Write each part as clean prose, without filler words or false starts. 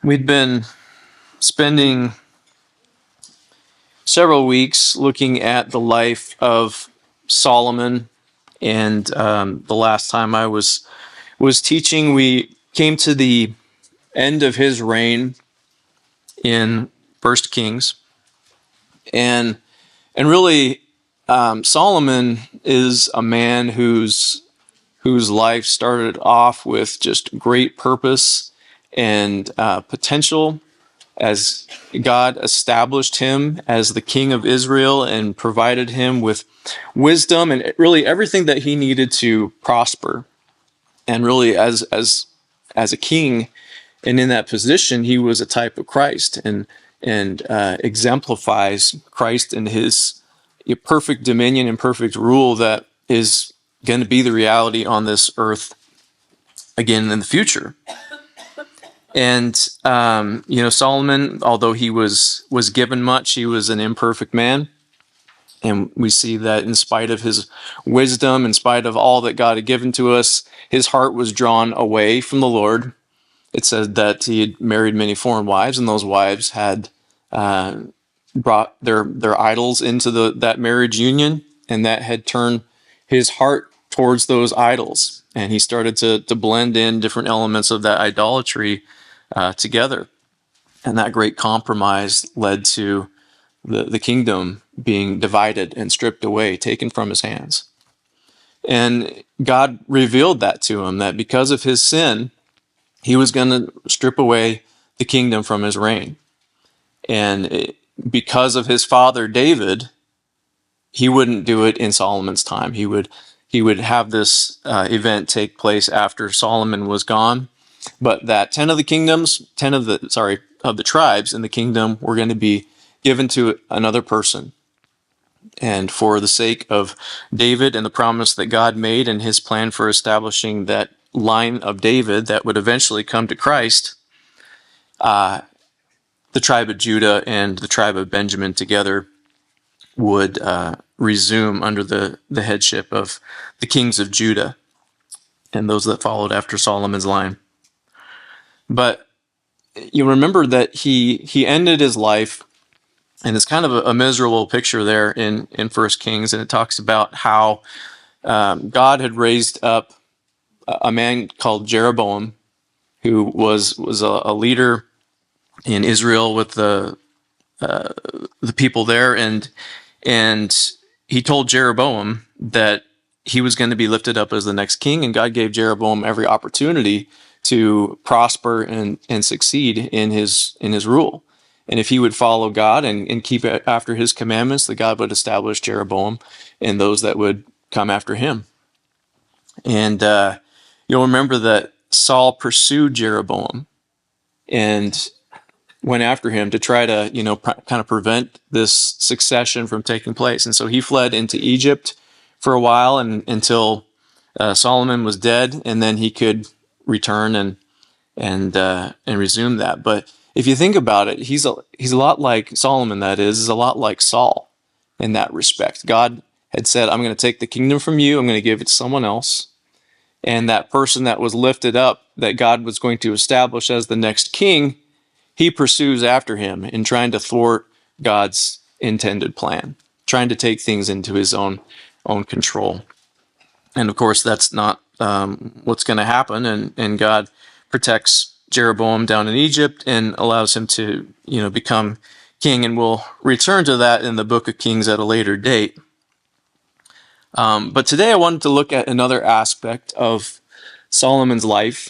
We'd been spending several weeks looking at the life of Solomon, and the last time I was teaching, we came to the end of his reign in First Kings, and really, Solomon is a man whose life started off with just great purpose and potential, as God established him as the king of Israel and provided him with wisdom and really everything that he needed to prosper. And really, as a king and in that position, he was a type of Christ and exemplifies Christ in his perfect dominion and perfect rule that is going to be the reality on this earth again in the future. And Solomon, although he was given much, he was an imperfect man, and we see that in spite of his wisdom, in spite of all that God had given to us, his heart was drawn away from the Lord. It said that he had married many foreign wives, and those wives had brought their idols into that marriage union, and that had turned his heart towards those idols, and he started to blend in different elements of that idolatry together. And that great compromise led to the kingdom being divided and stripped away, taken from his hands. And God revealed that to him, that because of his sin, he was going to strip away the kingdom from his reign. And because of his father David, he wouldn't do it in Solomon's time. He would have this event take place after Solomon was gone. But that 10 of the tribes in the kingdom were going to be given to another person. And for the sake of David and the promise that God made and his plan for establishing that line of David that would eventually come to Christ, the tribe of Judah and the tribe of Benjamin together would resume under the headship of the kings of Judah and those that followed after Solomon's line. But you remember that he ended his life, and it's kind of a miserable picture there in 1 Kings, and it talks about how God had raised up a man called Jeroboam, who was a leader in Israel with the people there, and he told Jeroboam that he was going to be lifted up as the next king, and God gave Jeroboam every opportunity to prosper and succeed in his rule. And if he would follow God and keep after his commandments, that God would establish Jeroboam and those that would come after him. And you'll remember that Saul pursued Jeroboam and went after him to try to, kind of prevent this succession from taking place. And so he fled into Egypt for a while until Solomon was dead, and then he could return and resume that. But if you think about it, he's a lot like Solomon. That is a lot like Saul in that respect. God had said, "I'm going to take the kingdom from you. I'm going to give it to someone else." And that person that was lifted up, that God was going to establish as the next king, he pursues after him in trying to thwart God's intended plan, trying to take things into his own control. And of course, that's not what's going to happen. And God protects Jeroboam down in Egypt and allows him to, become king. And we'll return to that in the book of Kings at a later date. But today I wanted to look at another aspect of Solomon's life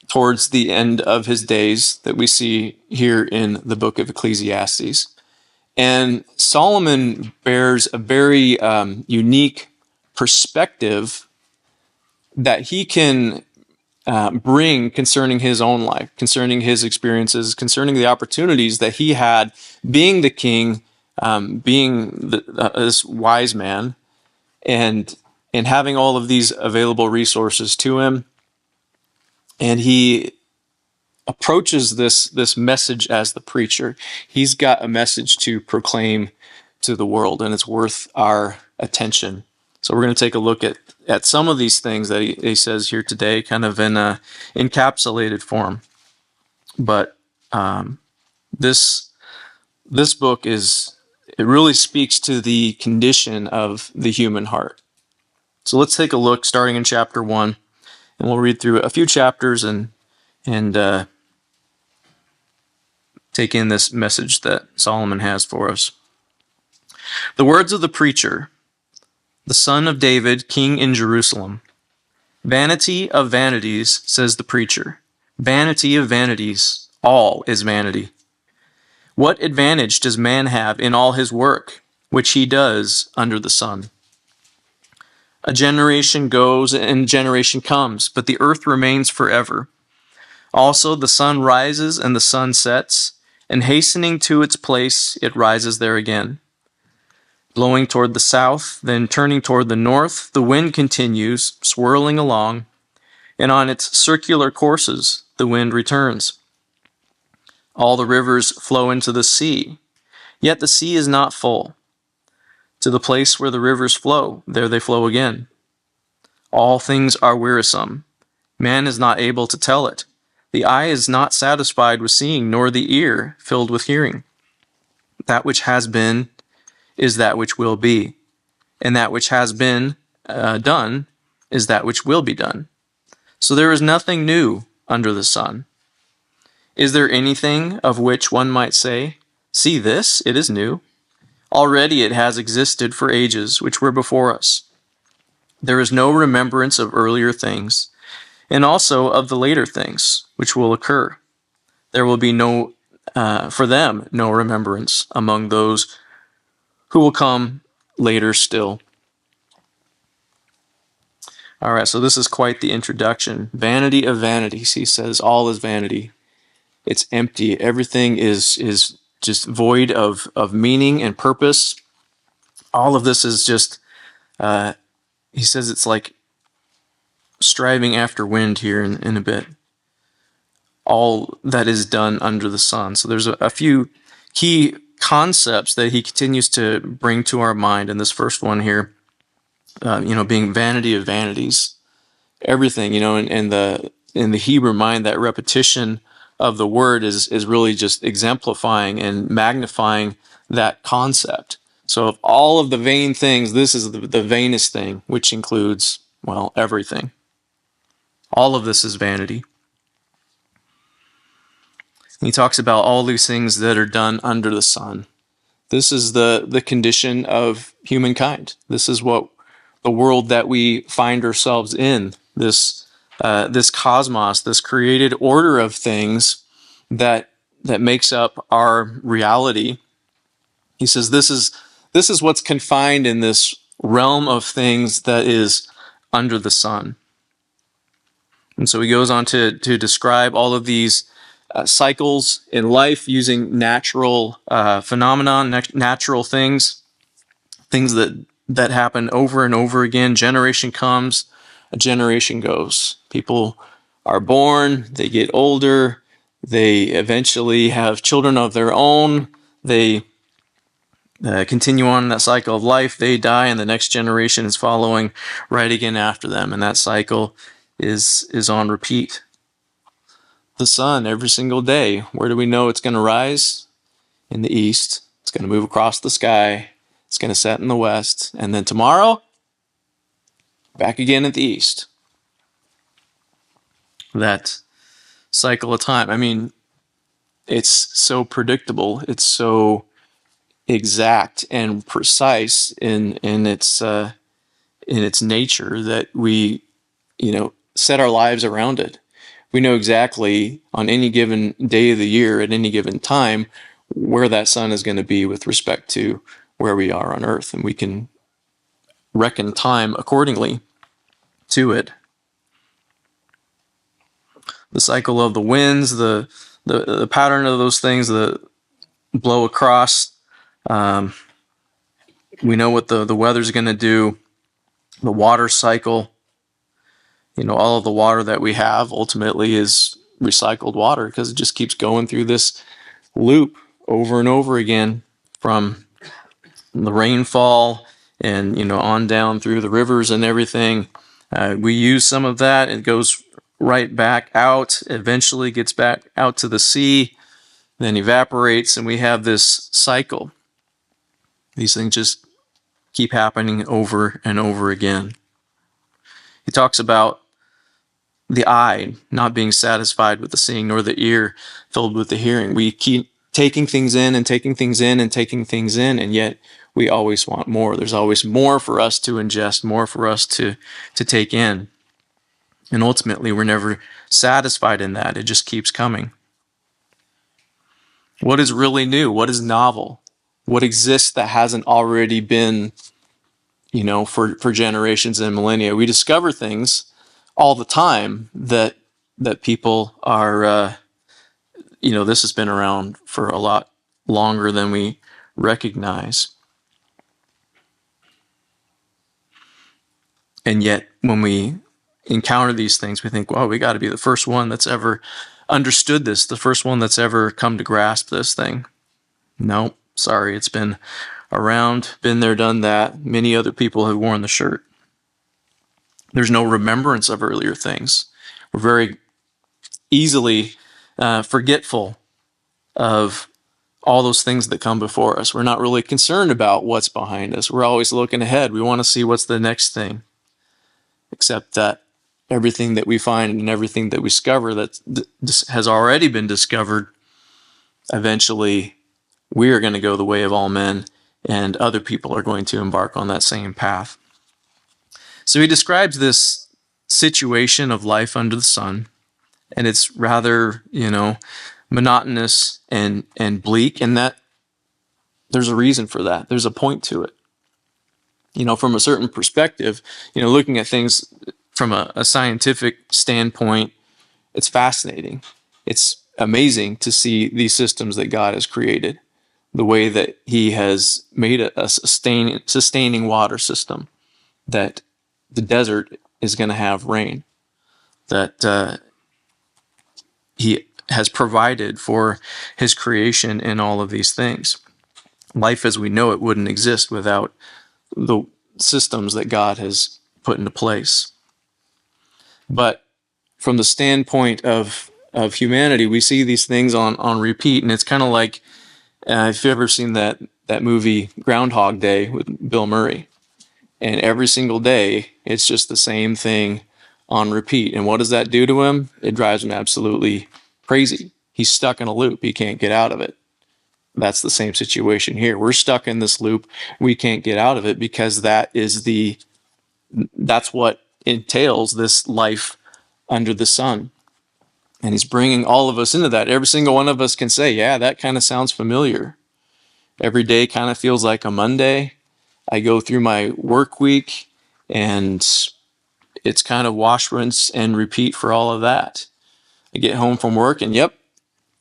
towards the end of his days that we see here in the book of Ecclesiastes. And Solomon bears a very unique perspective that he can bring concerning his own life, concerning his experiences, concerning the opportunities that he had being the king, being this wise man, and having all of these available resources to him. And he approaches this message as the preacher. He's got a message to proclaim to the world, and it's worth our attention. So we're going to take a look at some of these things that he says here today, kind of in a encapsulated form. But This book it really speaks to the condition of the human heart. So let's take a look, starting in chapter 1, and we'll read through a few chapters and take in this message that Solomon has for us. The words of the preacher, the son of David, king in Jerusalem. Vanity of vanities, says the preacher. Vanity of vanities, all is vanity. What advantage does man have in all his work, which he does under the sun? A generation goes and a generation comes, but the earth remains forever. Also the sun rises and the sun sets, and hastening to its place, it rises there again. Blowing toward the south, then turning toward the north, the wind continues, swirling along, and on its circular courses, the wind returns. All the rivers flow into the sea, yet the sea is not full. To the place where the rivers flow, there they flow again. All things are wearisome. Man is not able to tell it. The eye is not satisfied with seeing, nor the ear filled with hearing. That which has been is that which will be, and that which has been done is that which will be done. So there is nothing new under the sun. Is there anything of which one might say, "See this, it is new"? Already it has existed for ages which were before us. There is no remembrance of earlier things, and also of the later things which will occur. There will be for them, no remembrance among those who will come later still. All right, so this is quite the introduction. Vanity of vanities, he says, all is vanity. It's empty. Everything is just void of meaning and purpose. All of this is just, he says it's like striving after wind here in a bit. All that is done under the sun. So there's a few key concepts that he continues to bring to our mind in this first one here, being vanity of vanities. Everything, in the Hebrew mind, that repetition of the word is really just exemplifying and magnifying that concept. So of all of the vain things, this is the vainest thing, which includes, everything. All of this is vanity. He talks about all these things that are done under the sun. This is the condition of humankind. This is what the world that we find ourselves in, this cosmos, this created order of things that makes up our reality. He says this is what's confined in this realm of things that is under the sun. And so he goes on to describe all of these cycles in life using natural phenomena, natural things that happen over and over again. Generation comes, a generation goes. People are born, they get older, they eventually have children of their own, they continue on in that cycle of life, they die, and the next generation is following right again after them, and that cycle is on repeat. The sun every single day, where do we know it's going to rise? In the east. It's going to move across the sky. It's going to set in the west. And then tomorrow, back again at the east. That cycle of time. I mean, it's so predictable. It's so exact and precise in its nature that we, set our lives around it. We know exactly on any given day of the year at any given time where that sun is going to be with respect to where we are on earth, and we can reckon time accordingly to it. The cycle of the winds, the pattern of those things that blow across. We know what the weather's going to do. The water cycle. All of the water that we have ultimately is recycled water because it just keeps going through this loop over and over again from the rainfall and, on down through the rivers and everything. We use some of that. It goes right back out, eventually gets back out to the sea. then evaporates, and we have this cycle. These things just keep happening over and over again. He talks about the eye not being satisfied with the seeing, nor the ear filled with the hearing. We keep taking things in and taking things in and taking things in, and yet we always want more. There's always more for us to ingest, more for us to take in. And ultimately, we're never satisfied in that. It just keeps coming. What is really new? What is novel? What exists that hasn't already been, for generations and millennia? We discover things all the time that people are, this has been around for a lot longer than we recognize. And yet, when we encounter these things, we think, well, we got to be the first one that's ever understood this, the first one that's ever come to grasp this thing. No, sorry, it's been around, been there, done that. Many other people have worn the shirt. There's no remembrance of earlier things. We're very easily forgetful of all those things that come before us. We're not really concerned about what's behind us. We're always looking ahead. We want to see what's the next thing. Except that everything that we find and everything that we discover that has already been discovered, eventually we are going to go the way of all men, and other people are going to embark on that same path. So he describes this situation of life under the sun, and it's rather, monotonous and bleak, and that there's a reason for that. There's a point to it. From a certain perspective, looking at things from a scientific standpoint, it's fascinating. It's amazing to see these systems that God has created, the way that he has made a sustaining water system, that the desert is going to have rain, that he has provided for his creation in all of these things. Life as we know it wouldn't exist without the systems that God has put into place. But from the standpoint of humanity, we see these things on repeat, and it's kind of like, if you've ever seen that movie Groundhog Day with Bill Murray, and every single day it's just the same thing on repeat. And what does that do to him? It drives him absolutely crazy. He's stuck in a loop. He can't get out of it. That's the same situation here. We're stuck in this loop. We can't get out of it because that's what entails this life under the sun. And he's bringing all of us into that. Every single one of us can say, yeah, that kind of sounds familiar. Every day kind of feels like a Monday. I go through my work week and it's kind of wash, rinse, and repeat for all of that. I get home from work and yep,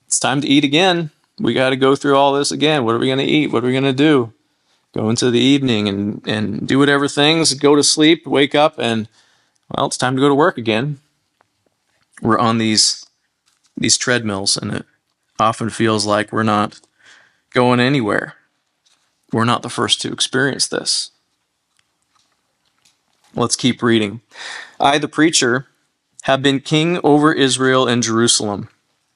it's time to eat again. We got to go through all this again. What are we going to eat? What are we going to do? Go into the evening and do whatever things, go to sleep, wake up, and, well, it's time to go to work again. We're on these treadmills, and it often feels like we're not going anywhere. We're not the first to experience this. Let's keep reading. I, the preacher, have been king over Israel and Jerusalem,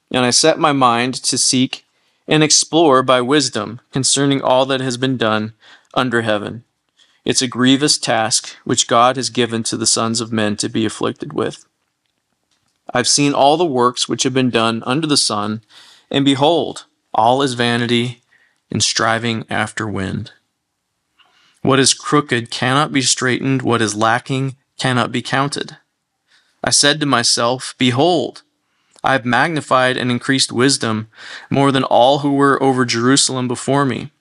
and I set my mind to seek and explore by wisdom concerning all that has been done under heaven. It's a grievous task which God has given to the sons of men to be afflicted with. I've seen all the works which have been done under the sun, and behold, all is vanity and striving after wind. What is crooked cannot be straightened, what is lacking cannot be counted. I said to myself, behold, I have magnified and increased wisdom more than all who were over Jerusalem before me,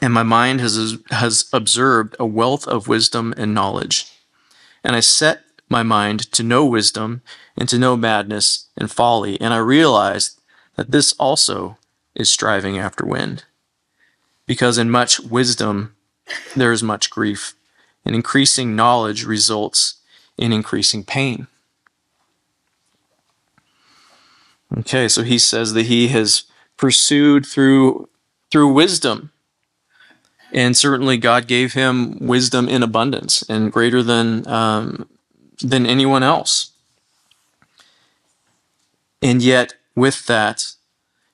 and my mind has observed a wealth of wisdom and knowledge. And I set my mind to know wisdom and to know madness and folly, and I realized that this also is striving after wind. Because in much wisdom there is much grief, and increasing knowledge results in increasing pain. Okay, so he says that he has pursued through wisdom. And certainly God gave him wisdom in abundance and greater than anyone else. And yet, with that,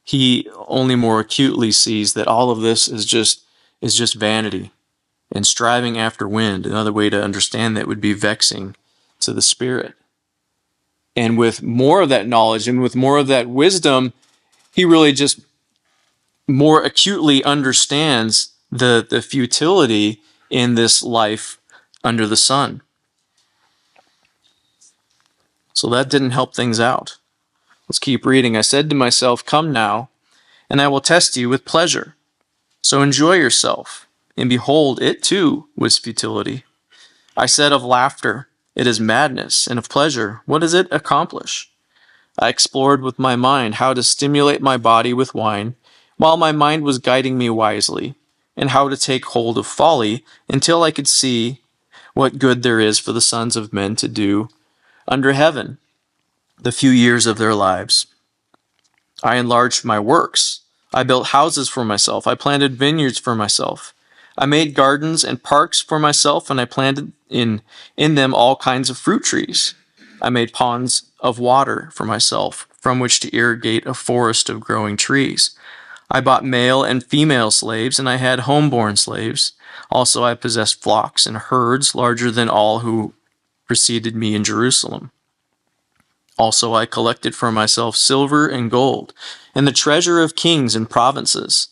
he only more acutely sees that all of this is just vanity and striving after wind. Another way to understand that would be vexing to the spirit. And with more of that knowledge and with more of that wisdom, he really just more acutely understands the futility in this life under the sun. So that didn't help things out. Let's keep reading. I said to myself, "Come now, and I will test you with pleasure. So enjoy yourself." And behold, it too was futility. I said of laughter, "It is madness," and of pleasure, "What does it accomplish?" I explored with my mind how to stimulate my body with wine, while my mind was guiding me wisely, and how to take hold of folly until I could see what good there is for the sons of men to do under heaven, the few years of their lives. I enlarged my works. I built houses for myself. I planted vineyards for myself. I made gardens and parks for myself, and I planted in them all kinds of fruit trees. I made ponds of water for myself, from which to irrigate a forest of growing trees. I bought male and female slaves, and I had homeborn slaves. Also, I possessed flocks and herds larger than all who preceded me in Jerusalem. Also, I collected for myself silver and gold, and the treasure of kings and provinces.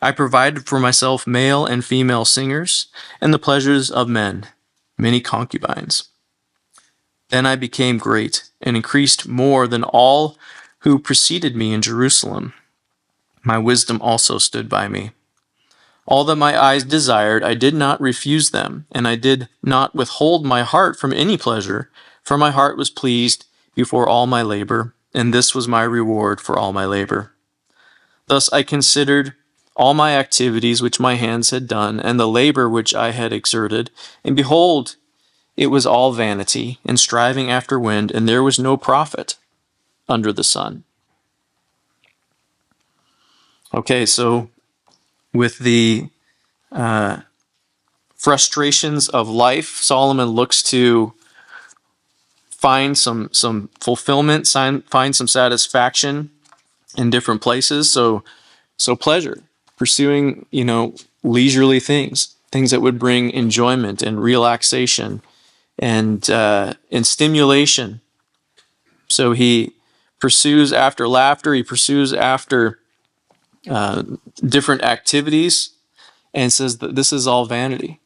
I provided for myself male and female singers, and the pleasures of men, many concubines. Then I became great, and increased more than all who preceded me in Jerusalem. My wisdom also stood by me. All that my eyes desired, I did not refuse them, and I did not withhold my heart from any pleasure, for my heart was pleased before all my labor, and this was my reward for all my labor. Thus I considered all my activities which my hands had done, and the labor which I had exerted, and behold, it was all vanity, and striving after wind, and there was no profit under the sun. Okay, so with the frustrations of life, Solomon looks to find some fulfillment, find some satisfaction in different places. So pleasure, pursuing leisurely things that would bring enjoyment and relaxation and stimulation. So he pursues after laughter. He pursues after different activities, and says that this is all vanity.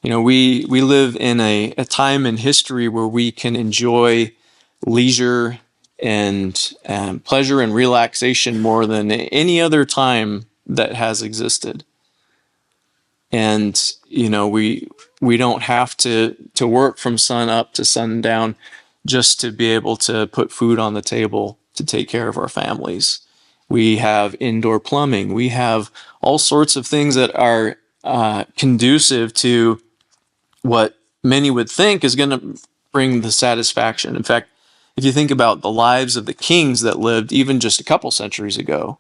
We live in a time in history where we can enjoy leisure and pleasure and relaxation more than any other time that has existed. And we don't have to work from sun up to sundown just to be able to put food on the table to take care of our families. We have indoor plumbing. We have all sorts of things that are conducive to what many would think is going to bring the satisfaction. In fact, if you think about the lives of the kings that lived even just a couple centuries ago,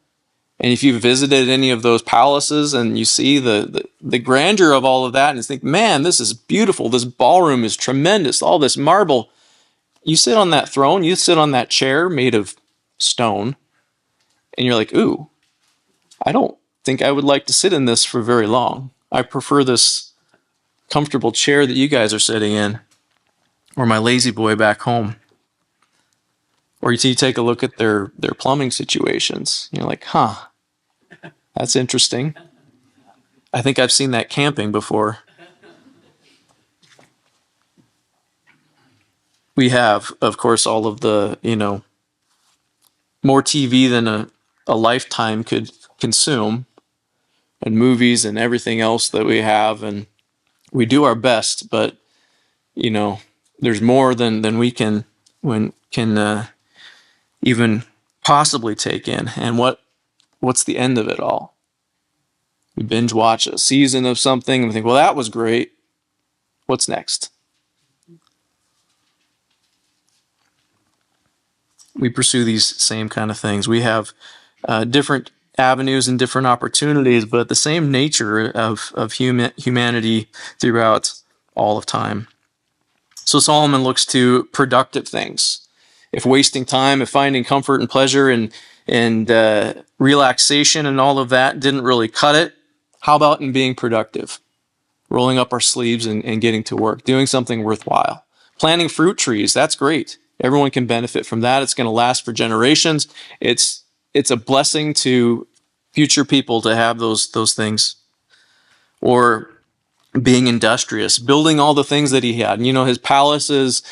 and if you visited any of those palaces and you see the grandeur of all of that and you think, man, this is beautiful, this ballroom is tremendous, all this marble. You sit on that throne, you sit on that chair made of stone, and you're like, ooh, I don't think I would like to sit in this for very long. I prefer this comfortable chair that you guys are sitting in, or my lazy boy back home. Or you take a look at their plumbing situations. You're like, huh, that's interesting. I think I've seen that camping before. We have, of course, all of the, more TV than a lifetime could consume, and movies and everything else that we have, and we do our best, but there's more than we can even possibly take in. And what's the end of it all? We binge watch a season of something and we think, well, that was great. What's next? We pursue these same kind of things. We have different avenues and different opportunities, but the same nature of humanity throughout all of time. So Solomon looks to productive things. if wasting time, if finding comfort and pleasure and relaxation and all of that didn't really cut it, how about in being productive? Rolling up our sleeves and getting to work, doing something worthwhile. Planting fruit trees, that's great. Everyone can benefit from that. It's going to last for generations. It's a blessing to future people to have those things. Or being industrious, building all the things that he had. His palaces,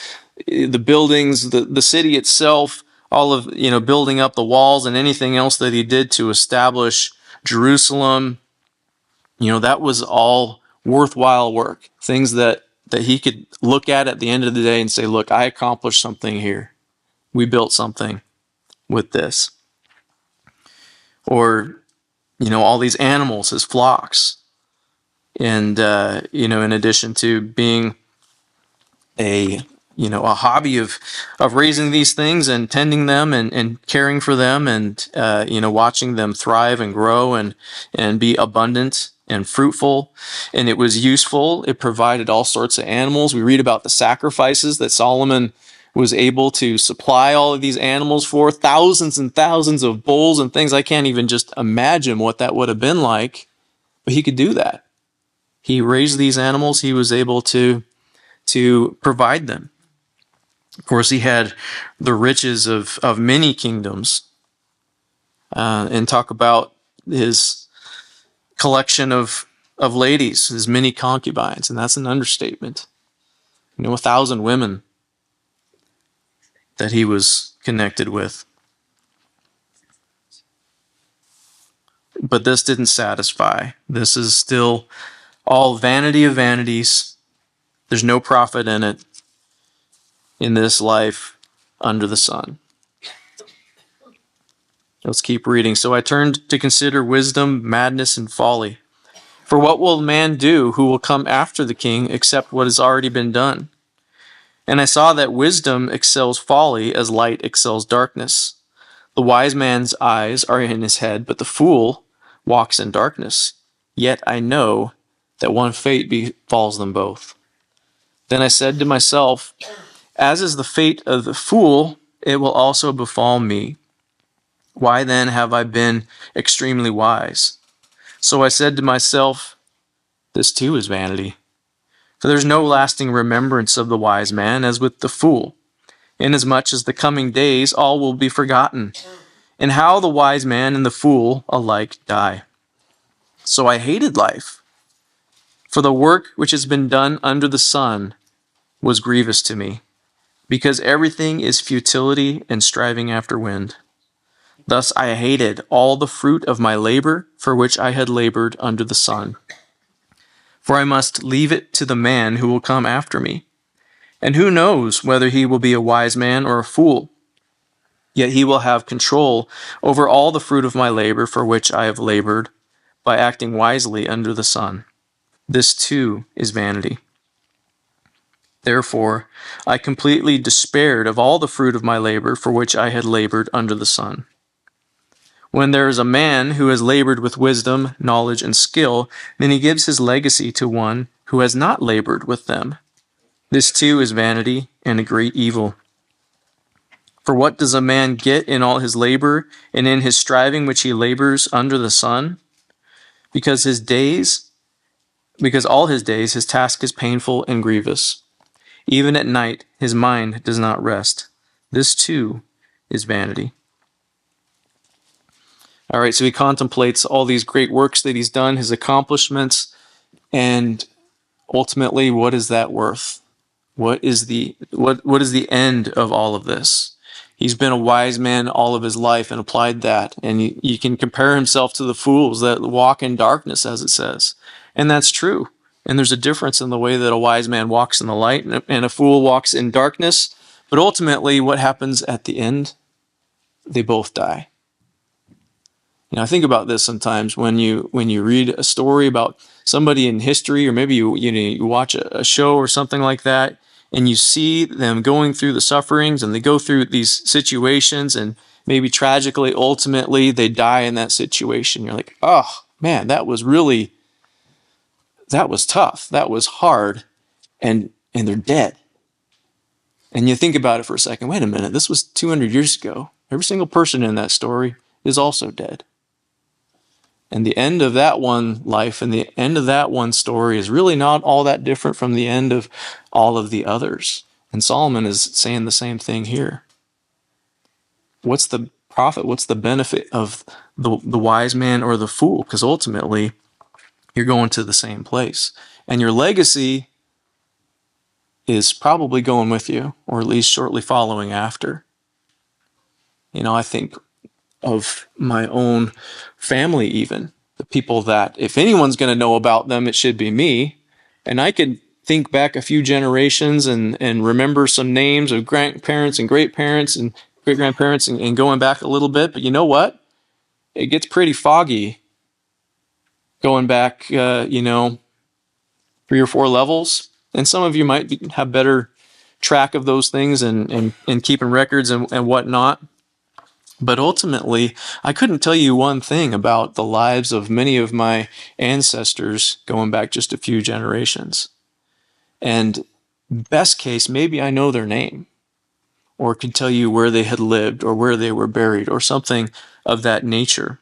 the buildings, the city itself, all of, building up the walls and anything else that he did to establish Jerusalem. That was all worthwhile work. Things that he could look at the end of the day and say, look, I accomplished something here. We built something with this. Or, all these animals, his flocks. And, in addition to being a hobby of raising these things and tending them and caring for them and, watching them thrive and grow and be abundant and fruitful. And it was useful. It provided all sorts of animals. We read about the sacrifices that Solomon was able to supply all of these animals for, thousands and thousands of bulls and things. I can't even just imagine what that would have been like, but he could do that. He raised these animals. He was able to provide them. Of course, he had the riches of many kingdoms. And talk about his collection of ladies, his many concubines, and that's an understatement. 1,000 women that he was connected with. But this didn't satisfy. This is still all vanity of vanities. There's no profit in it, in this life under the sun. Let's keep reading. So I turned to consider wisdom, madness, and folly. For what will man do who will come after the king except what has already been done? And I saw that wisdom excels folly as light excels darkness. The wise man's eyes are in his head, but the fool walks in darkness. Yet I know that one fate befalls them both. Then I said to myself, as is the fate of the fool, it will also befall me. Why then have I been extremely wise? So I said to myself, this too is vanity. For there's no lasting remembrance of the wise man as with the fool, inasmuch as the coming days all will be forgotten, and how the wise man and the fool alike die. So I hated life, for the work which has been done under the sun was grievous to me, because everything is futility and striving after wind. Thus I hated all the fruit of my labor for which I had labored under the sun. For I must leave it to the man who will come after me. And who knows whether he will be a wise man or a fool? Yet he will have control over all the fruit of my labor for which I have labored by acting wisely under the sun. This too is vanity. Therefore, I completely despaired of all the fruit of my labor for which I had labored under the sun. When there is a man who has labored with wisdom, knowledge, and skill, then he gives his legacy to one who has not labored with them. This too is vanity and a great evil. For what does a man get in all his labor and in his striving which he labors under the sun? Because all his days his task is painful and grievous. Even at night his mind does not rest. This too is vanity. All right, so he contemplates all these great works that he's done, his accomplishments, and ultimately, what is that worth? What is the end of all of this? He's been a wise man all of his life and applied that, and you can compare himself to the fools that walk in darkness, as it says, and that's true. And there's a difference in the way that a wise man walks in the light and a fool walks in darkness. But ultimately, what happens at the end? They both die. I think about this sometimes when you read a story about somebody in history, or maybe you watch a show or something like that, and you see them going through the sufferings, and they go through these situations, and maybe tragically, ultimately, they die in that situation. You're like, oh man, that was tough, that was hard, and they're dead. And you think about it for a second, wait a minute, this was 200 years ago. Every single person in that story is also dead. And the end of that one life and the end of that one story is really not all that different from the end of all of the others. And Solomon is saying the same thing here. What's the profit? What's the benefit of the wise man or the fool? Because ultimately, you're going to the same place. And your legacy is probably going with you, or at least shortly following after. I think of my own family even. The people that, if anyone's going to know about them, it should be me. And I could think back a few generations and remember some names of grandparents and great-parents and great-grandparents and going back a little bit. But you know what? It gets pretty foggy going back, 3 or 4 levels. And some of you might have better track of those things and keeping records and whatnot. But ultimately, I couldn't tell you one thing about the lives of many of my ancestors going back just a few generations. And best case, maybe I know their name or could tell you where they had lived or where they were buried or something of that nature.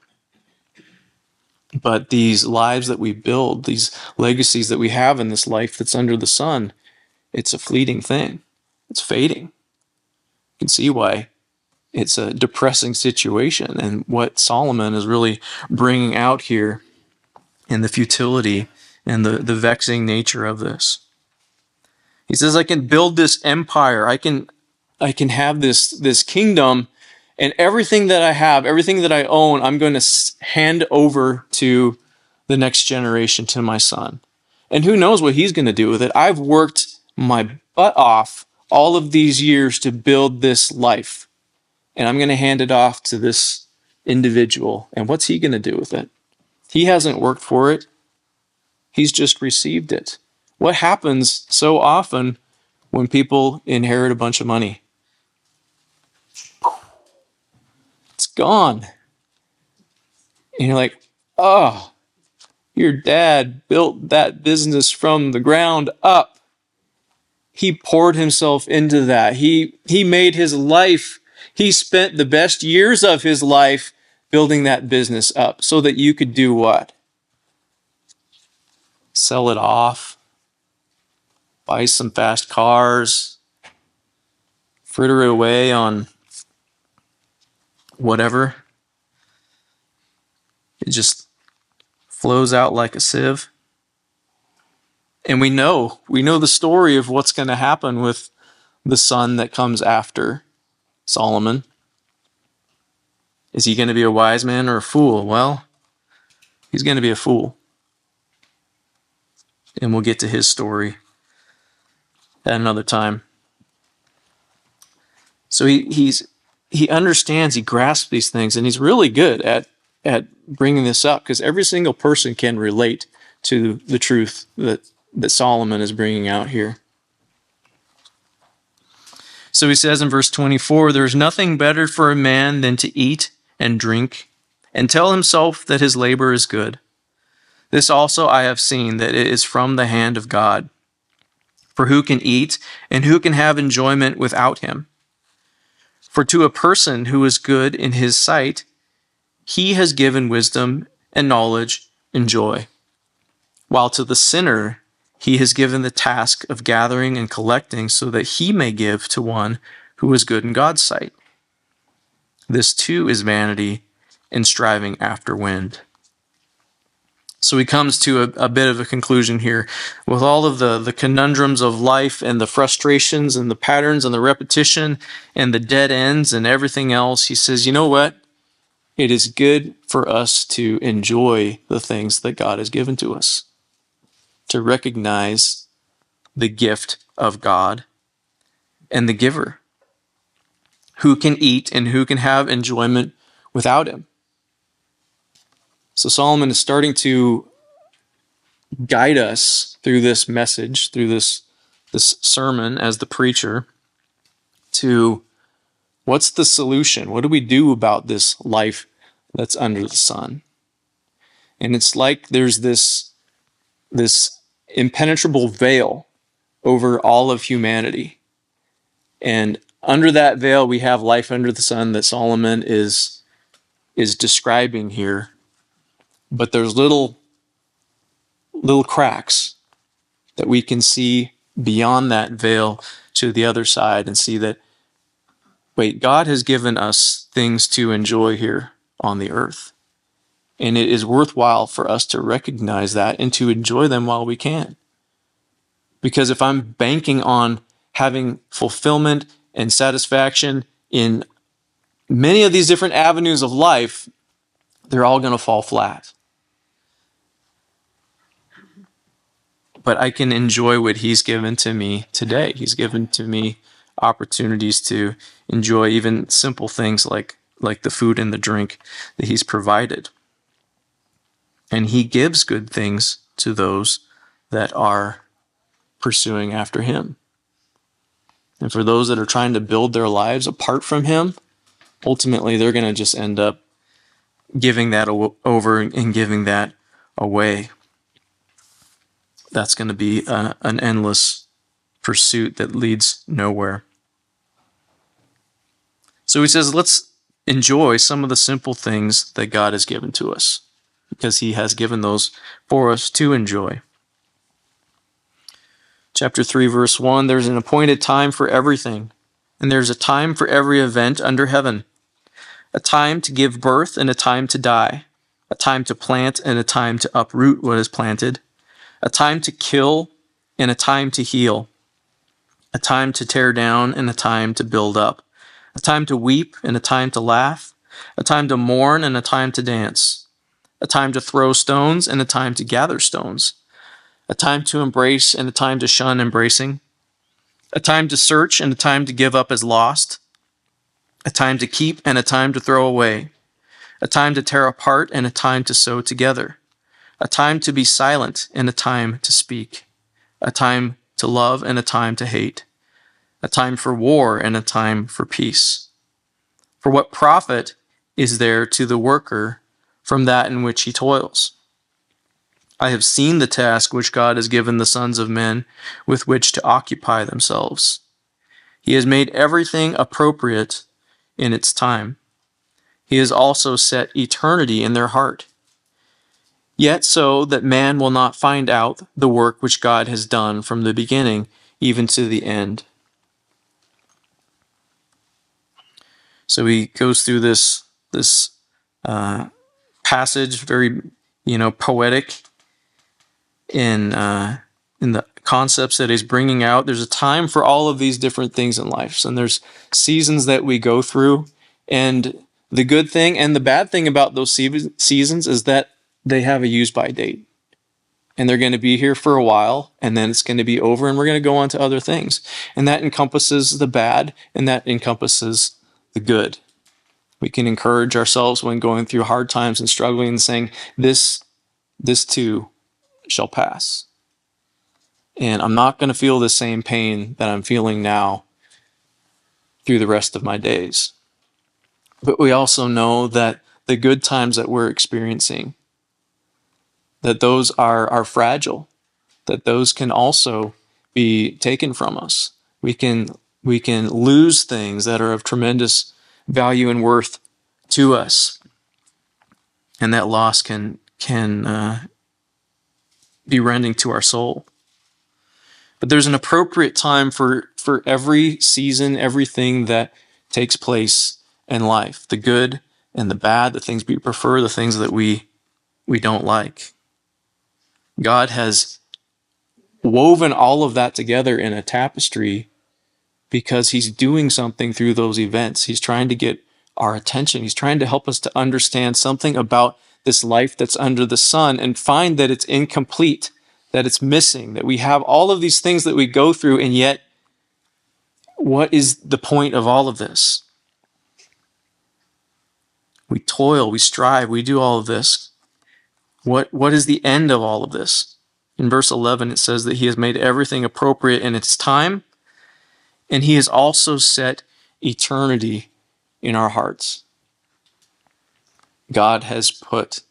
But these lives that we build, these legacies that we have in this life that's under the sun, it's a fleeting thing. It's fading. You can see why it's a depressing situation, and what Solomon is really bringing out here in the futility and the vexing nature of this. He says, I can build this empire. I can have this kingdom, and everything that I have, everything that I own, I'm going to hand over to the next generation, to my son. And who knows what he's going to do with it. I've worked my butt off all of these years to build this life. And I'm going to hand it off to this individual. And what's he going to do with it? He hasn't worked for it. He's just received it. What happens so often when people inherit a bunch of money? It's gone. And you're like, oh, your dad built that business from the ground up. He poured himself into that. He made his life. He spent the best years of his life building that business up so that you could do what? Sell it off, buy some fast cars, fritter away on whatever. It just flows out like a sieve. And we know the story of what's going to happen with the son that comes after Solomon. Is he going to be a wise man or a fool? Well, he's going to be a fool. And we'll get to his story at another time. So he understands, he grasps these things, and he's really good at bringing this up, because every single person can relate to the truth that Solomon is bringing out here. So he says in verse 24, there's nothing better for a man than to eat and drink and tell himself that his labor is good. This also I have seen, that it is from the hand of God. For who can eat and who can have enjoyment without him? For to a person who is good in his sight, he has given wisdom and knowledge and joy. While to the sinner, he has given the task of gathering and collecting so that he may give to one who is good in God's sight. This too is vanity and striving after wind. So he comes to a bit of a conclusion here. With all of the conundrums of life and the frustrations and the patterns and the repetition and the dead ends and everything else, he says, you know what? It is good for us to enjoy the things that God has given to us, to recognize the gift of God and the giver, who can eat and who can have enjoyment without him. So Solomon is starting to guide us through this message, through this sermon as the preacher, to what's the solution? What do we do about this life that's under the sun? And it's like there's this impenetrable veil over all of humanity. And under that veil, we have life under the sun that Solomon is describing here. But there's little cracks that we can see beyond that veil to the other side and see that, wait, God has given us things to enjoy here on the earth. And it is worthwhile for us to recognize that and to enjoy them while we can. Because if I'm banking on having fulfillment and satisfaction in many of these different avenues of life, they're all going to fall flat. But I can enjoy what he's given to me today. He's given to me opportunities to enjoy even simple things like the food and the drink that he's provided. And he gives good things to those that are pursuing after him. And for those that are trying to build their lives apart from him, ultimately they're going to just end up giving that over and giving that away. That's going to be an endless pursuit that leads nowhere. So he says, let's enjoy some of the simple things that God has given to us, because he has given those for us to enjoy. Chapter 3, verse 1, there's an appointed time for everything, and there's a time for every event under heaven, a time to give birth and a time to die, a time to plant and a time to uproot what is planted, a time to kill and a time to heal, a time to tear down and a time to build up, a time to weep and a time to laugh, a time to mourn and a time to dance, a time to throw stones and a time to gather stones, a time to embrace and a time to shun embracing, a time to search and a time to give up as lost, a time to keep and a time to throw away, a time to tear apart and a time to sew together, a time to be silent and a time to speak, a time to love and a time to hate, a time for war and a time for peace. For what profit is there to the worker from that in which he toils? I have seen the task which God has given the sons of men with which to occupy themselves. He has made everything appropriate in its time. He has also set eternity in their heart. Yet so that man will not find out the work which God has done from the beginning even to the end. So he goes through this passage, very poetic in the concepts that he's bringing out. There's a time for all of these different things in life, and there's seasons that we go through. And the good thing and the bad thing about those seasons is that they have a use-by date. And they're going to be here for a while, and then it's going to be over, and we're going to go on to other things. And that encompasses the bad, and that encompasses the good. We can encourage ourselves when going through hard times and struggling and saying, this too shall pass. And I'm not going to feel the same pain that I'm feeling now through the rest of my days. But we also know that the good times that we're experiencing, that those are fragile, that those can also be taken from us. We can lose things that are of tremendous value and worth to us, and that loss can be rending to our soul. But there's an appropriate time for every season, everything that takes place in life, the good and the bad, the things we prefer, the things that we don't like. God has woven all of that together in a tapestry because he's doing something through those events. He's trying to get our attention. He's trying to help us to understand something about this life that's under the sun and find that it's incomplete, that it's missing, that we have all of these things that we go through, and yet what is the point of all of this? We toil, we strive, we do all of this. What is the end of all of this? In verse 11, it says that he has made everything appropriate in its time, and he has also set eternity in our hearts. God has put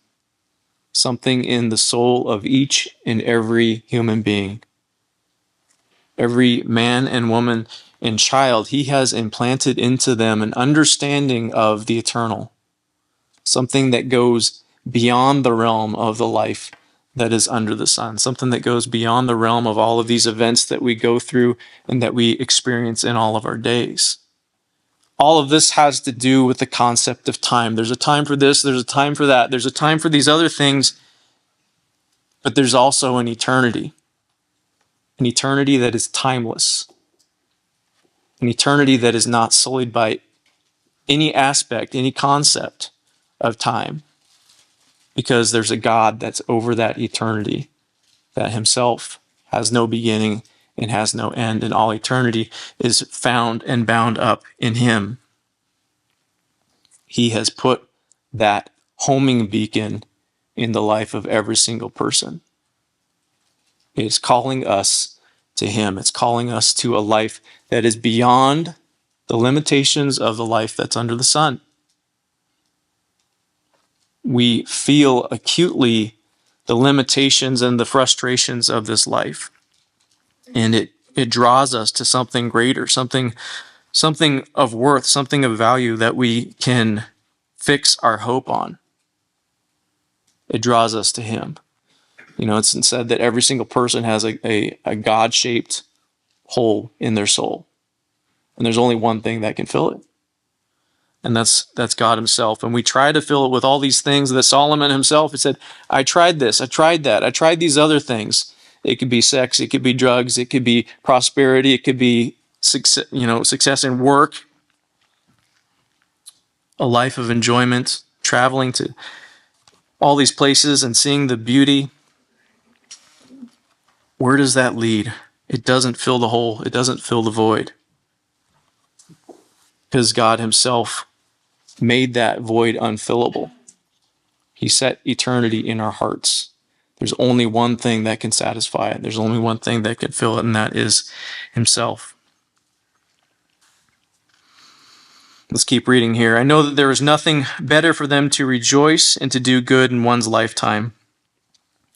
something in the soul of each and every human being. Every man and woman and child, he has implanted into them an understanding of the eternal, something that goes beyond the realm of the life that is under the sun, something that goes beyond the realm of all of these events that we go through and that we experience in all of our days. All of this has to do with the concept of time. There's a time for this, there's a time for that, there's a time for these other things, but there's also an eternity that is timeless, an eternity that is not sullied by any aspect, any concept of time, because there's a God that's over that eternity, that himself has no beginning and has no end, and all eternity is found and bound up in him. He has put that homing beacon in the life of every single person. It is calling us to him. It's calling us to a life that is beyond the limitations of the life that's under the sun. We feel acutely the limitations and the frustrations of this life. And it draws us to something greater, something of worth, something of value that we can fix our hope on. It draws us to him. It's said that every single person has a God-shaped hole in their soul. And there's only one thing that can fill it. And that's God himself. And we try to fill it with all these things that Solomon himself had said, I tried this, I tried that, I tried these other things. It could be sex, it could be drugs, it could be prosperity, it could be success in work, a life of enjoyment, traveling to all these places and seeing the beauty. Where does that lead? It doesn't fill the hole. It doesn't fill the void. Because God himself made that void unfillable. He set eternity in our hearts. There's only one thing that can satisfy it. There's only one thing that can fill it, and that is himself. Let's keep reading here. I know that there is nothing better for them to rejoice and to do good in one's lifetime.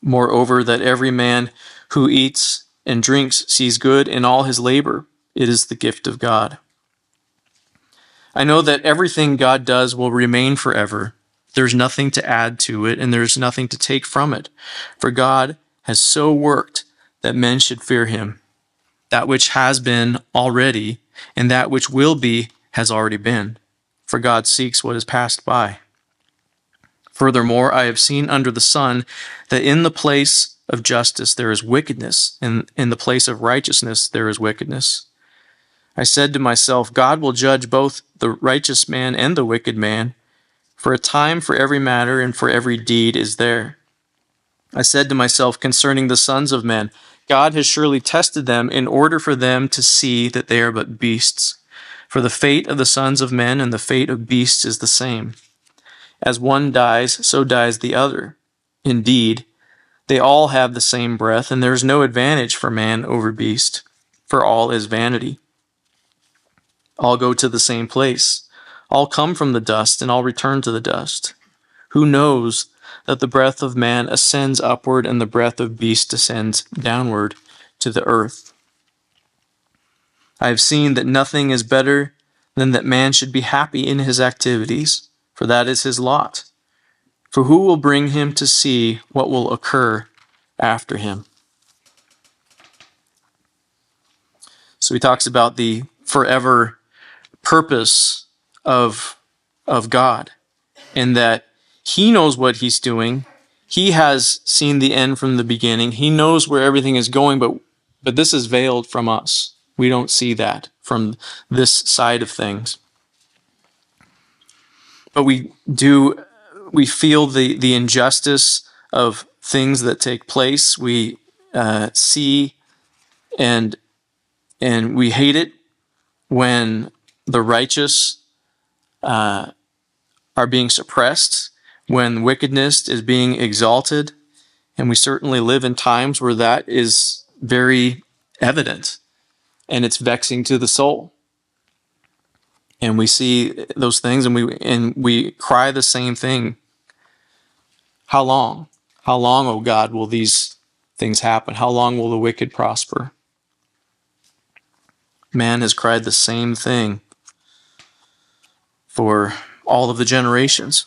Moreover, that every man who eats and drinks sees good in all his labor. It is the gift of God. I know that everything God does will remain forever. There's nothing to add to it, and there's nothing to take from it. For God has so worked that men should fear him. That which has been already, and that which will be, has already been. For God seeks what is passed by. Furthermore, I have seen under the sun that in the place of justice there is wickedness, and in the place of righteousness there is wickedness. I said to myself, God will judge both the righteous man and the wicked man, for a time for every matter and for every deed is there. I said to myself concerning the sons of men, God has surely tested them in order for them to see that they are but beasts. For the fate of the sons of men and the fate of beasts is the same. As one dies, so dies the other. Indeed, they all have the same breath, and there is no advantage for man over beast, for all is vanity. All go to the same place. All come from the dust, and all return to the dust. Who knows that the breath of man ascends upward, and the breath of beast descends downward to the earth? I have seen that nothing is better than that man should be happy in his activities, for that is his lot. For who will bring him to see what will occur after him? So he talks about the forever purpose of God, and that he knows what he's doing. He has seen the end from the beginning. He knows where everything is going, but this is veiled from us. We don't see that from this side of things. But we feel the injustice of things that take place. We see and we hate it when the righteous are being suppressed, when wickedness is being exalted, and we certainly live in times where that is very evident, and it's vexing to the soul. And we see those things, and we cry the same thing. How long? How long, O God, will these things happen? How long will the wicked prosper? Man has cried the same thing for all of the generations.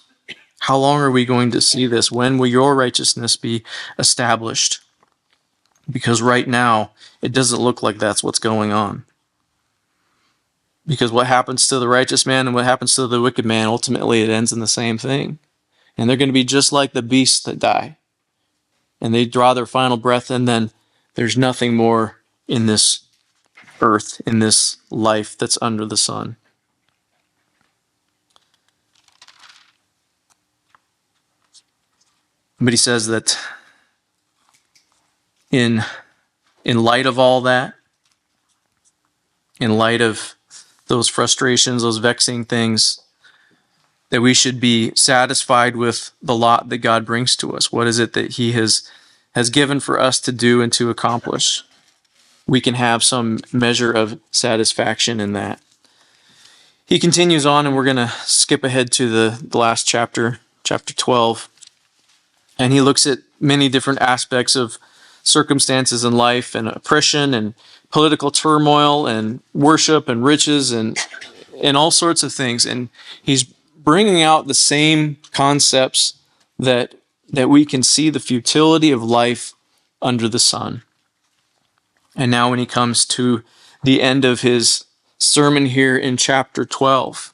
How long are we going to see this? When will your righteousness be established? Because right now, it doesn't look like that's what's going on. Because what happens to the righteous man and what happens to the wicked man, ultimately it ends in the same thing. And they're going to be just like the beasts that die. And they draw their final breath, and then there's nothing more in this earth, in this life that's under the sun. But he says that in light of all that, in light of those frustrations, those vexing things, that we should be satisfied with the lot that God brings to us. What is it that he has given for us to do and to accomplish? We can have some measure of satisfaction in that. He continues on, and we're going to skip ahead to the last chapter, chapter 12. And he looks at many different aspects of circumstances in life and oppression and political turmoil and worship and riches and all sorts of things. And he's bringing out the same concepts that we can see the futility of life under the sun. And now when he comes to the end of his sermon here in chapter 12,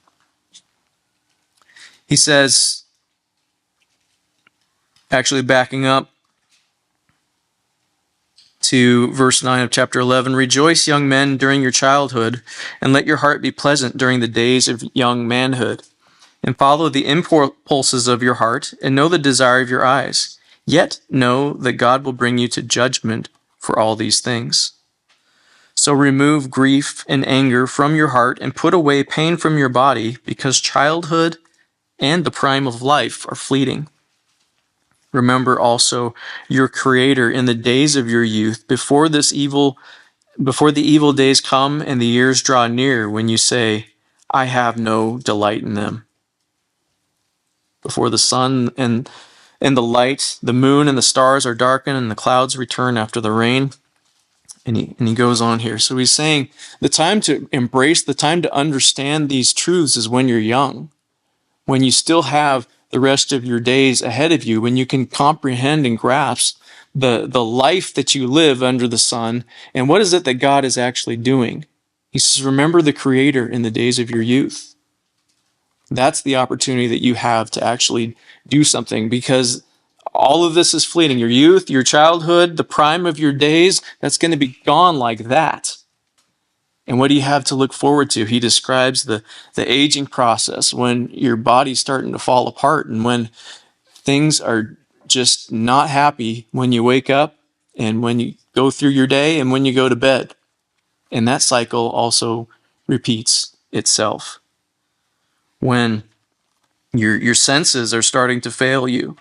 he says, actually backing up to verse 9 of chapter 11, "Rejoice, young men, during your childhood, and let your heart be pleasant during the days of young manhood. And follow the impulses of your heart, and know the desire of your eyes. Yet know that God will bring you to judgment for all these things. So remove grief and anger from your heart, and put away pain from your body, because childhood and the prime of life are fleeting. Remember also your Creator in the days of your youth, before the evil days come and the years draw near, when you say, 'I have no delight in them.' Before the sun and the light, the moon and the stars are darkened, and the clouds return after the rain." And he goes on here. So he's saying the time to embrace, the time to understand these truths is when you're young, when you still have the rest of your days ahead of you, when you can comprehend and grasp the life that you live under the sun, and what is it that God is actually doing. He says, remember the Creator in the days of your youth. That's the opportunity that you have to actually do something, because all of this is fleeting. Your youth, your childhood, the prime of your days, that's going to be gone like that. And what do you have to look forward to? He describes the aging process, when your body's starting to fall apart, and when things are just not happy when you wake up, and when you go through your day, and when you go to bed. And that cycle also repeats itself. When your senses are starting to fail you,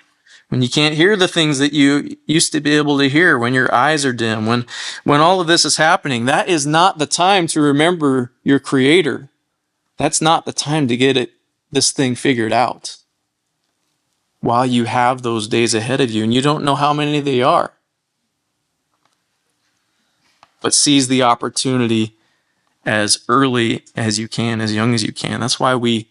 when you can't hear the things that you used to be able to hear, when your eyes are dim, when all of this is happening, that is not the time to remember your Creator. That's not the time to get this thing figured out. While you have those days ahead of you, and you don't know how many they are. But seize the opportunity as early as you can, as young as you can. That's why we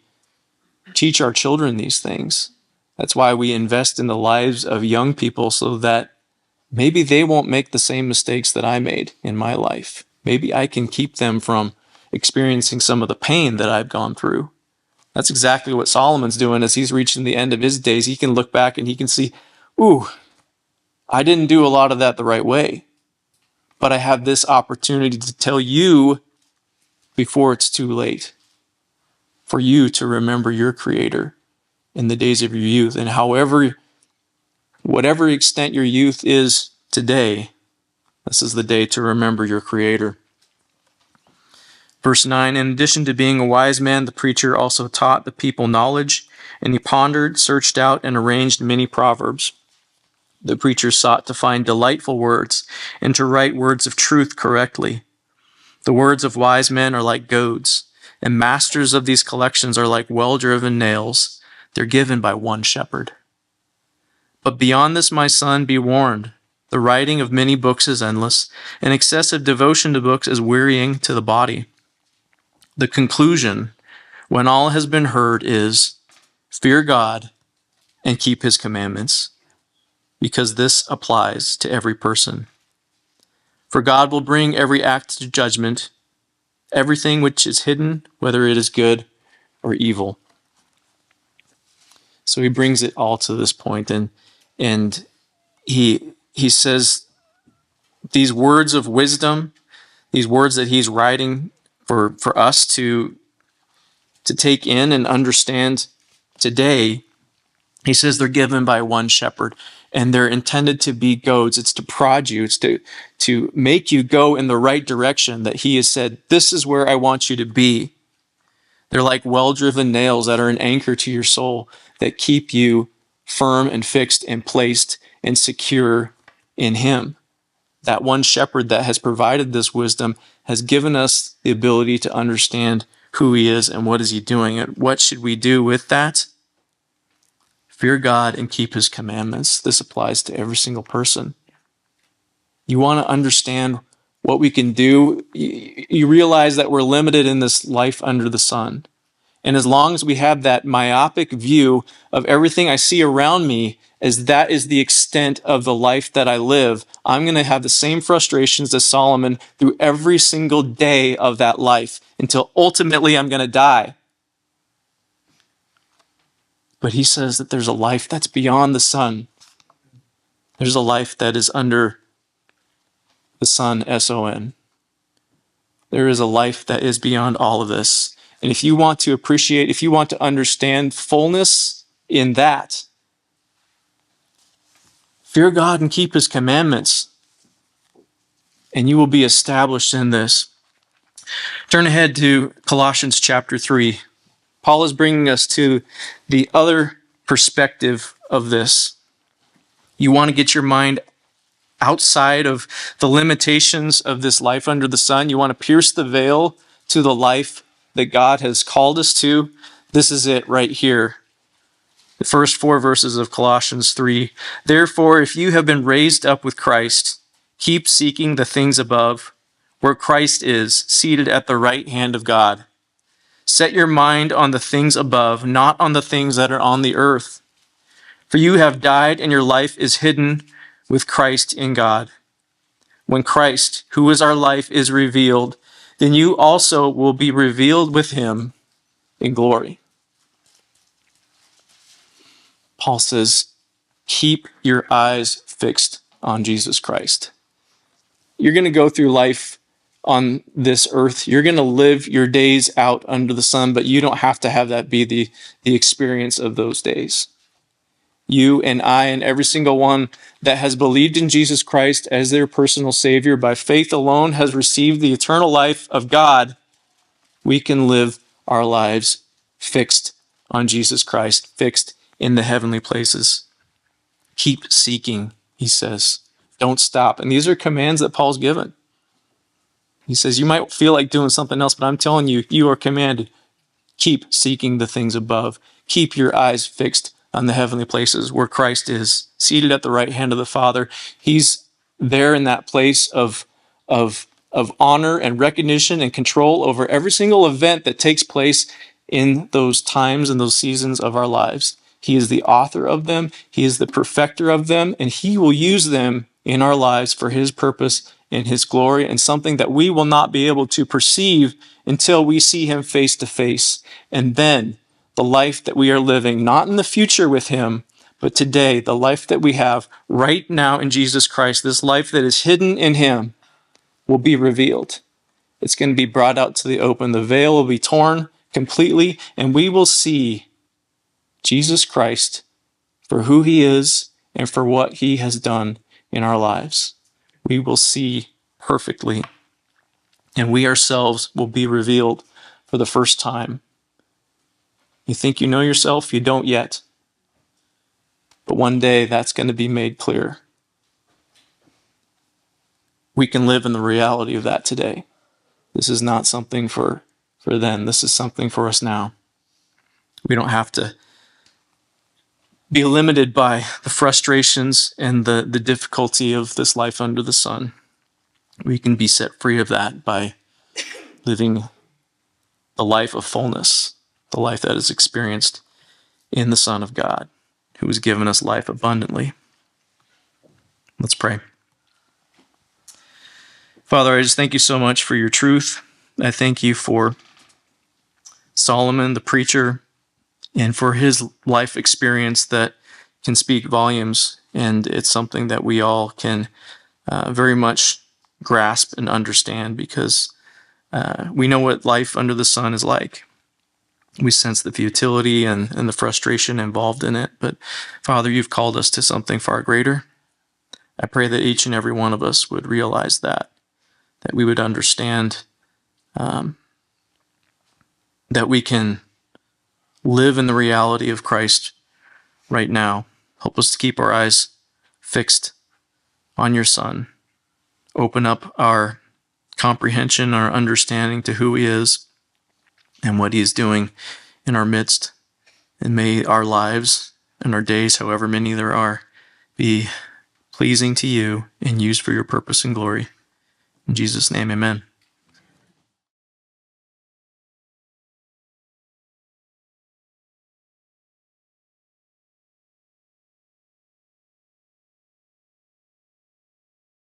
teach our children these things. That's why we invest in the lives of young people, so that maybe they won't make the same mistakes that I made in my life. Maybe I can keep them from experiencing some of the pain that I've gone through. That's exactly what Solomon's doing as he's reaching the end of his days. He can look back and he can see, ooh, I didn't do a lot of that the right way. But I have this opportunity to tell you before it's too late, for you to remember your Creator in the days of your youth. And whatever extent your youth is today, this is the day to remember your Creator. Verse 9, in addition to being a wise man, the preacher also taught the people knowledge, and he pondered, searched out, and arranged many proverbs. The preacher sought to find delightful words and to write words of truth correctly. The words of wise men are like goads, and masters of these collections are like well-driven nails. They're given by one shepherd. But beyond this, my son, be warned. The writing of many books is endless, and excessive devotion to books is wearying to the body. The conclusion, when all has been heard, is fear God and keep his commandments, because this applies to every person. For God will bring every act to judgment, everything which is hidden, whether it is good or evil. So he brings it all to this point, and he says these words of wisdom, these words that he's writing for us to take in and understand today. He says they're given by one shepherd, and they're intended to be goads. It's to prod you. It's to make you go in the right direction, that he has said, this is where I want you to be. They're like well-driven nails that are an anchor to your soul, that keep you firm and fixed and placed and secure in him. That one shepherd that has provided this wisdom has given us the ability to understand who he is and what is he doing. And what should we do with that? Fear God and keep his commandments. This applies to every single person. You want to understand what we can do. You realize that we're limited in this life under the sun. And as long as we have that myopic view of everything I see around me, as that is the extent of the life that I live, I'm going to have the same frustrations as Solomon through every single day of that life until ultimately I'm going to die. But he says that there's a life that's beyond the sun. There's a life that is under the sun, S-O-N. There is a life that is beyond all of this. And if you want to appreciate, if you want to understand fullness in that, fear God and keep his commandments, and you will be established in this. Turn ahead to Colossians chapter 3. Paul is bringing us to the other perspective of this. You want to get your mind outside of the limitations of this life under the sun. You want to pierce the veil to the life that God has called us to. This is it right here. The first 4 verses of Colossians 3. Therefore, if you have been raised up with Christ, keep seeking the things above, where Christ is, seated at the right hand of God. Set your mind on the things above, not on the things that are on the earth. For you have died, and your life is hidden with Christ in God. When Christ, who is our life, is revealed, then you also will be revealed with him in glory. Paul says, keep your eyes fixed on Jesus Christ. You're going to go through life on this earth. You're going to live your days out under the sun, but you don't have to have that be the experience of those days. You and I and every single one that has believed in Jesus Christ as their personal Savior by faith alone has received the eternal life of God. We can live our lives fixed on Jesus Christ, fixed in the heavenly places. Keep seeking, he says. Don't stop. And these are commands that Paul's given. He says, you might feel like doing something else, but I'm telling you, you are commanded. Keep seeking the things above. Keep your eyes fixed on the heavenly places where Christ is, seated at the right hand of the Father. He's there in that place of honor and recognition and control over every single event that takes place in those times and those seasons of our lives. He is the author of them. He is the perfecter of them, and he will use them in our lives for his purpose and his glory, and something that we will not be able to perceive until we see him face to face. And then the life that we are living, not in the future with him, but today, the life that we have right now in Jesus Christ, this life that is hidden in him, will be revealed. It's going to be brought out to the open. The veil will be torn completely, and we will see Jesus Christ for who he is and for what he has done in our lives. We will see perfectly, and we ourselves will be revealed for the first time. You think you know yourself? You don't yet. But one day that's going to be made clear. We can live in the reality of that today. This is not something for then. This is something for us now. We don't have to be limited by the frustrations and the difficulty of this life under the sun. We can be set free of that by living the life of fullness, the life that is experienced in the Son of God, who has given us life abundantly. Let's pray. Father, I just thank you so much for your truth. I thank you for Solomon, the preacher, and for his life experience that can speak volumes. And it's something that we all can very much grasp and understand, because we know what life under the sun is like. We sense the futility and the frustration involved in it. But Father, you've called us to something far greater. I pray that each and every one of us would realize that we would understand that we can live in the reality of Christ right now. Help us to keep our eyes fixed on your Son. Open up our comprehension, our understanding to who he is and what he is doing in our midst. And may our lives and our days, however many there are, be pleasing to you and used for your purpose and glory. In Jesus' name, amen.